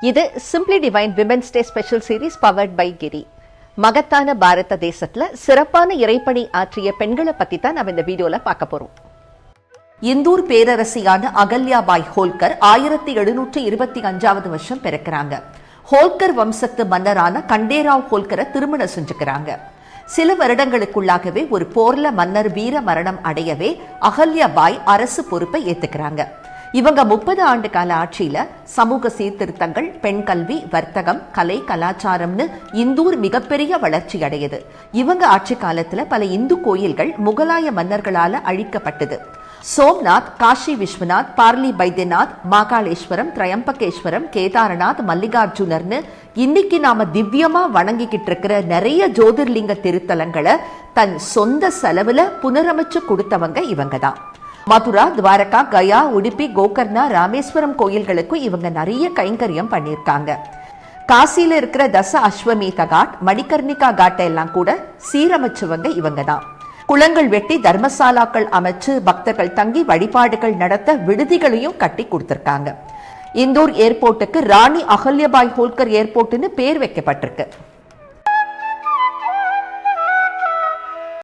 இது simply divine women's day special series powered by Giri. மகத்தான பாரத தேசத்துல சிறப்பான இறைப்பணி ஆற்றிய பெண்களை பத்தி தான் நம்ம இந்த வீடியோல பார்க்க போறோம். இந்தூர் பேரரசியான அகல்யாபாய் ஹோல்கர் 1725 வருஷம் பிறக்கிறாங்க. ஹோல்கர் வம்சத்து மன்னரான கண்டேராவ் ஹோல்கரை திருமணம் செஞ்சுக்கிறாங்க. சில வருடங்களுக்குள்ளாகவே ஒரு போர்ல மன்னர் வீர மரணம் அடையவே அகல்யாபாய் அரசு பொறுப்பை ஏத்துக்கிறாங்க. இவங்க 30 ஆண்டு கால ஆட்சியில சமூக சீர்திருத்தங்கள், பெண் கல்வி, வர்த்தகம், கலை, கலாச்சாரம்னு இந்தூர் மிகப்பெரிய வளர்ச்சி அடையுது. இவங்க ஆட்சி காலத்துல பல இந்து கோயில்கள் முகலாய மன்னர்களால அழிக்கப்பட்டது. சோம்நாத், காஷி விஸ்வநாத், பார்லி பைத்யநாத், மாகாளேஸ்வரம், திரையம்பகேஸ்வரம், கேதாரநாத், மல்லிகார்ஜுனர்னு இன்னைக்கு நாம திவ்யமா வணங்கிக்கிட்டு இருக்கிற நிறைய ஜோதிர்லிங்க திருத்தலங்களை தன் சொந்த செலவுல புனரமைச்சு கொடுத்தவங்க இவங்க தான். மதுரா, துவாரகா, கயா, உடுப்பி, கோகர்ணா, ராமேஸ்வரம் கோயில்களுக்கும் இவங்க நிறைய கைங்கரியம் பண்ணியிருக்காங்க. காசியில இருக்கிற தச அஸ்வமேத காட், மணிகர்ணிகா காட்டை எல்லாம் கூட சீரமைச்சவங்க இவங்க தான். குளங்கள் வெட்டி தர்மசாலாக்கள் அமைச்சு பக்தர்கள் தங்கி வழிபாடுகள் நடத்த விடுதிகளையும் கட்டி கொடுத்திருக்காங்க. இந்தூர் ஏர்போர்ட்டுக்கு ராணி அகல்யாபாய் ஹோல்கர் ஏர்போர்ட்னு பேர் வைக்கப்பட்டிருக்கு.